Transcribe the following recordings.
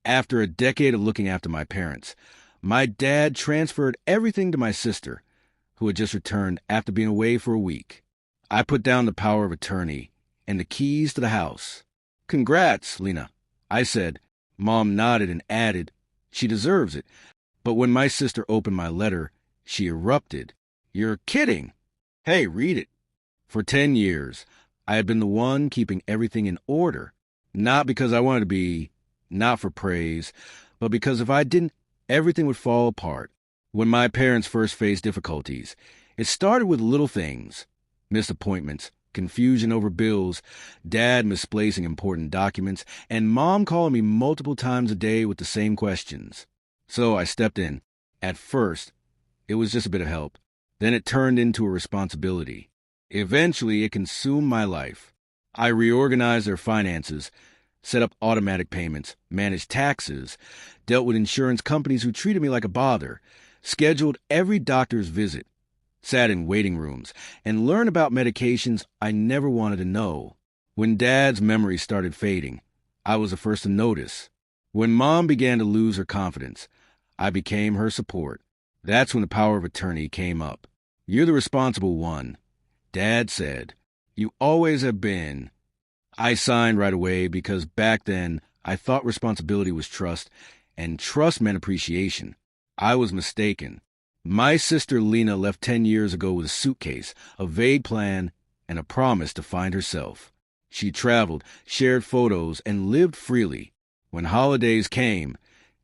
After a decade of looking after my parents, my dad transferred everything to my sister, who had just returned after being away for a week. I put down the power of attorney and the keys to the house. "Congrats, Lena," I said. Mom nodded and added, "She deserves it." But when my sister opened my letter, she erupted. "You're kidding." "Hey, read it." For 10 years, I had been the one keeping everything in order, not because I wanted to be, not for praise, but because if I didn't, everything would fall apart. When my parents first faced difficulties, it started with little things: missed appointments, confusion over bills, dad misplacing important documents, and mom calling me multiple times a day with the same questions. So I stepped in. At first, it was just a bit of help. Then it turned into a responsibility. Eventually, it consumed my life. I reorganized their finances, set up automatic payments, managed taxes, dealt with insurance companies who treated me like a bother, scheduled every doctor's visit, sat in waiting rooms, and learned about medications I never wanted to know. When Dad's memory started fading, I was the first to notice. When Mom began to lose her confidence, I became her support. That's when the power of attorney came up. "You're the responsible one," Dad said. "You always have been." I signed right away because back then I thought responsibility was trust, and trust meant appreciation. I was mistaken. My sister Lena left 10 years ago with a suitcase, a vague plan, and a promise to find herself. She traveled, shared photos, and lived freely. When holidays came,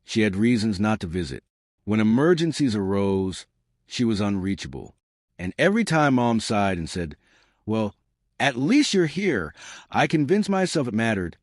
she had reasons not to visit. When emergencies arose, she was unreachable. And every time Mom sighed and said, "Well, at least you're here," I convinced myself it mattered,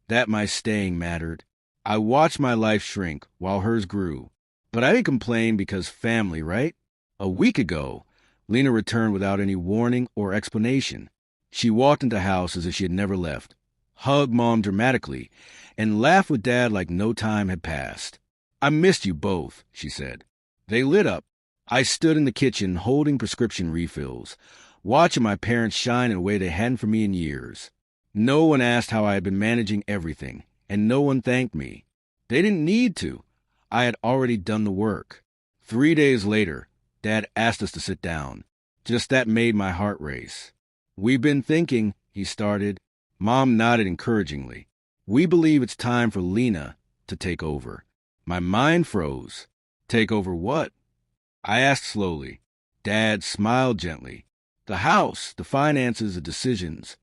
that my staying mattered. I watched my life shrink while hers grew. But I didn't complain because family, right? A week ago, Lena returned without any warning or explanation. She walked into the house as if she had never left, hugged Mom dramatically, and laughed with Dad like no time had passed. "I missed you both," she said. They lit up. I stood in the kitchen holding prescription refills, watching my parents shine in a way they hadn't for me in years. No one asked how I had been managing everything, and no one thanked me. They didn't need to. I had already done the work. 3 days later, Dad asked us to sit down. Just that made my heart race. "We've been thinking," he started. Mom nodded encouragingly. "We believe it's time for Lena to take over." My mind froze. Take over what? I asked slowly. Dad smiled gently. "The house, the finances, the decisions."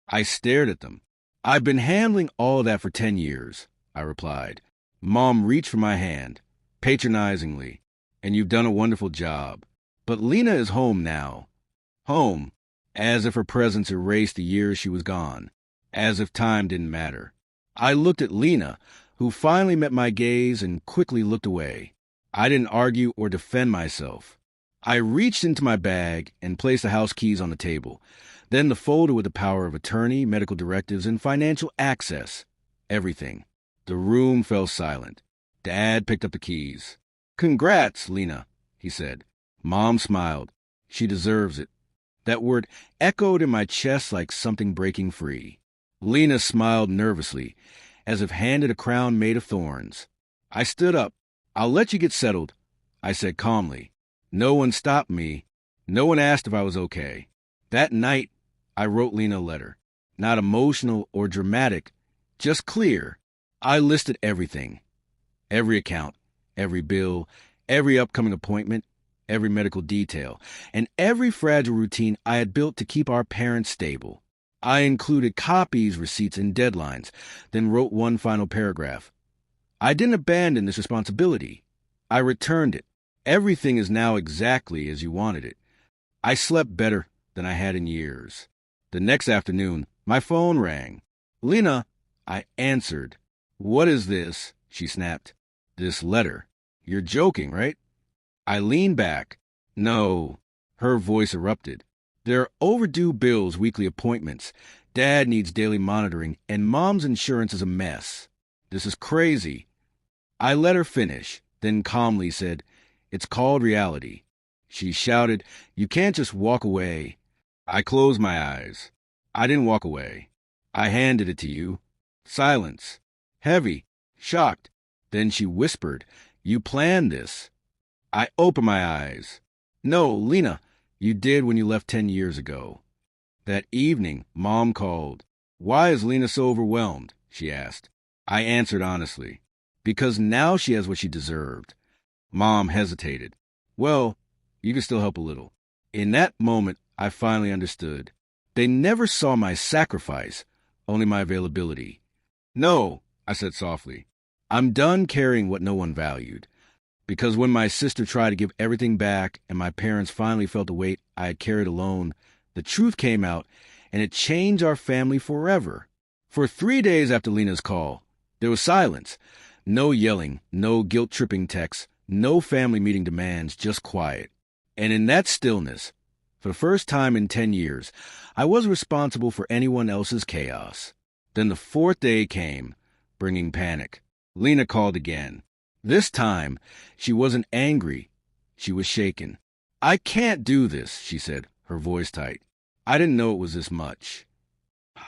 I stared at them. "I've been handling all that for 10 years, I replied. Mom reached for my hand, patronizingly. "And you've done a wonderful job. But Lena is home now." Home, as if her presence erased the years she was gone, as if time didn't matter. I looked at Lena, who finally met my gaze and quickly looked away. I didn't argue or defend myself. I reached into my bag and placed the house keys on the table, then the folder with the power of attorney, medical directives, and financial access. Everything. The room fell silent. Dad picked up the keys. "Congrats, Lena," he said. Mom smiled. "She deserves it." That word echoed in my chest like something breaking free. Lena smiled nervously, as if handed a crown made of thorns. I stood up. "I'll let you get settled," I said calmly. No one stopped me. No one asked if I was okay. That night, I wrote Lena a letter. Not emotional or dramatic, just clear. I listed everything. Every account, every bill, every upcoming appointment, every medical detail, and every fragile routine I had built to keep our parents stable. I included copies, receipts, and deadlines, then wrote one final paragraph. I didn't abandon this responsibility. I returned it. Everything is now exactly as you wanted it. I slept better than I had in years. The next afternoon, my phone rang. "Lena," I answered. "What is this?" she snapped. "This letter. You're joking, right?" I leaned back. "No." Her voice erupted. "There are overdue bills, weekly appointments. Dad needs daily monitoring, and Mom's insurance is a mess. This is crazy." I let her finish, then calmly said, "It's called reality." She shouted, "You can't just walk away." I closed my eyes. I didn't walk away. I handed it to you. Silence. Heavy. Shocked. Then she whispered, "You planned this." I opened my eyes. "No, Lena, you did when you left 10 years ago." That evening, Mom called. "Why is Lena so overwhelmed?" she asked. I answered honestly, "Because now she has what she deserved." Mom hesitated. "Well, you can still help a little." In that moment, I finally understood. They never saw my sacrifice, only my availability. "No," I said softly. "I'm done carrying what no one valued." Because when my sister tried to give everything back and my parents finally felt the weight I had carried alone, the truth came out, and it changed our family forever. For 3 days after Lena's call, there was silence. No yelling, no guilt-tripping texts, no family meeting demands, just quiet. And in that stillness, for the first time in 10 years, I wasn't responsible for anyone else's chaos. Then the 4th day came, bringing panic. Lena called again. This time, she wasn't angry. She was shaken. "I can't do this," she said, her voice tight. I didn't know it was this much.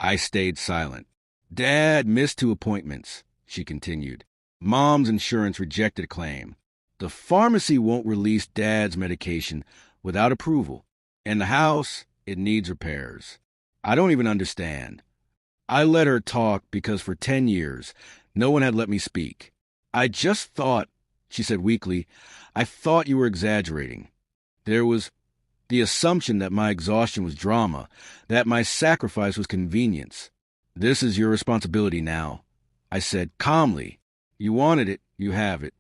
I stayed silent. "Dad missed 2 appointments," she continued. "Mom's insurance rejected a claim. The pharmacy won't release Dad's medication without approval. And the house, it needs repairs. I don't even understand." I let her talk because for 10 years, no one had let me speak. "I just thought," she said weakly, "I thought you were exaggerating. There was the assumption that my exhaustion was drama, that my sacrifice was convenience. This is your responsibility now." I said calmly, "You wanted it, you have it."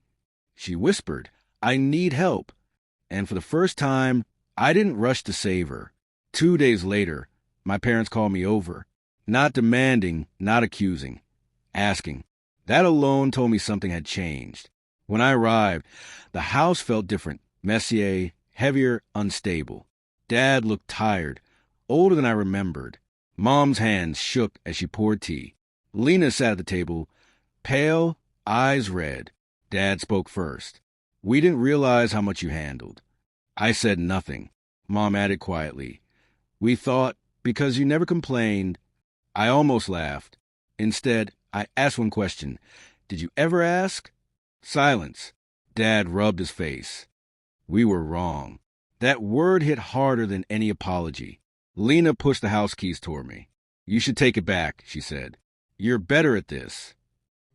She whispered, "I need help." And for the first time, I didn't rush to save her. 2 days later, my parents called me over. Not demanding, not accusing, asking. That alone told me something had changed. When I arrived, the house felt different, messier, heavier, unstable. Dad looked tired, older than I remembered. Mom's hands shook as she poured tea. Lena sat at the table, pale, eyes red. Dad spoke first. "We didn't realize how much you handled." I said nothing. Mom added quietly, "We thought, because you never complained." I almost laughed. Instead, I asked one question. "Did you ever ask?" Silence. Dad rubbed his face. "We were wrong." That word hit harder than any apology. Lena pushed the house keys toward me. "You should take it back," she said. "You're better at this."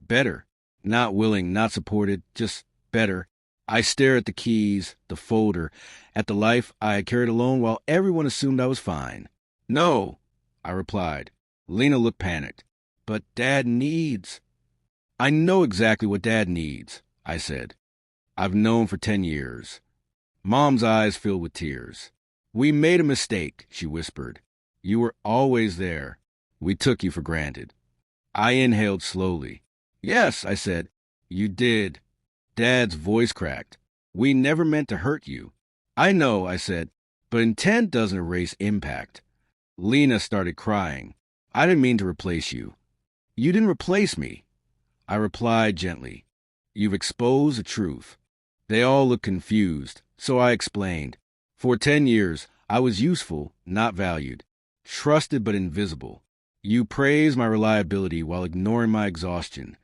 Better. Not willing, not supported, just better. I stared at the keys, the folder, at the life I had carried alone while everyone assumed I was fine. "No," I replied. Lena looked panicked. "But Dad needs—" "I know exactly what Dad needs," I said. "I've known for 10 years. Mom's eyes filled with tears. "We made a mistake," she whispered. "You were always there. We took you for granted." I inhaled slowly. "Yes," I said. "You did." Dad's voice cracked. "We never meant to hurt you." "I know," I said, "but intent doesn't erase impact." Lena started crying. "I didn't mean to replace you." "You didn't replace me." I replied gently. "You've exposed the truth." They all looked confused, so I explained. For 10 years, I was useful, not valued. Trusted but invisible. You praised my reliability while ignoring my exhaustion.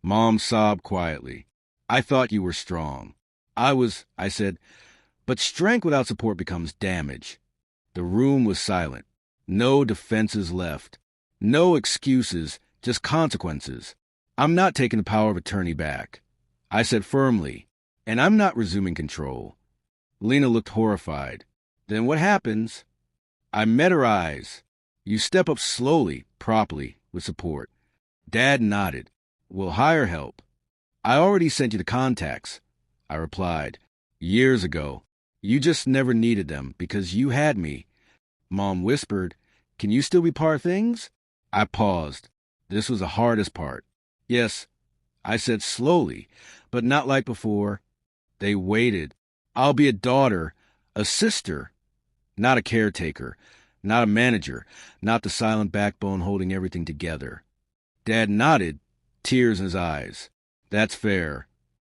Mom sobbed quietly. "I thought you were strong." I said, "but strength without support becomes damage." The room was silent. No defenses left. No excuses, just consequences. "I'm not taking the power of attorney back," I said firmly, "and I'm not resuming control." Lena looked horrified. "Then what happens?" I met her eyes. "You step up slowly, properly, with support." Dad nodded. "We'll hire help." "I already sent you the contacts," I replied. "Years ago. You just never needed them because you had me." Mom whispered, "Can you still be part of things?" I paused. This was the hardest part. "Yes," I said slowly, but not like before. They waited. "I'll be a daughter, a sister, not a caretaker, not a manager, not the silent backbone holding everything together." Dad nodded, tears in his eyes. "That's fair."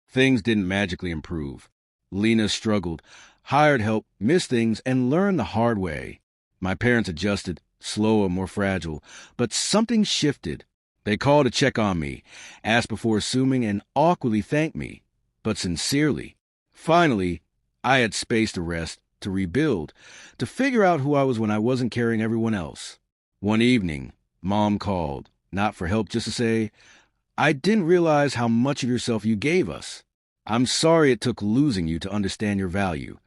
Things didn't magically improve. Lena struggled, hired help, missed things, and learned the hard way. My parents adjusted, slower, more fragile, but something shifted. They called to check on me, asked before assuming, and awkwardly thanked me, but sincerely. Finally, I had space to rest, to rebuild, to figure out who I was when I wasn't carrying everyone else. One evening, Mom called, not for help, just to say, "I didn't realize how much of yourself you gave us. I'm sorry it took losing you to understand your value."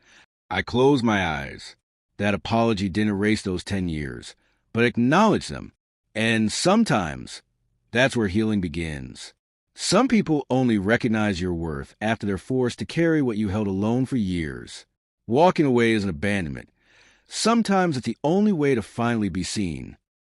I closed my eyes. That apology didn't erase those 10 years, but acknowledged them. And sometimes, that's where healing begins. Some people only recognize your worth after they're forced to carry what you held alone for years. Walking away is an abandonment. Sometimes it's the only way to finally be seen.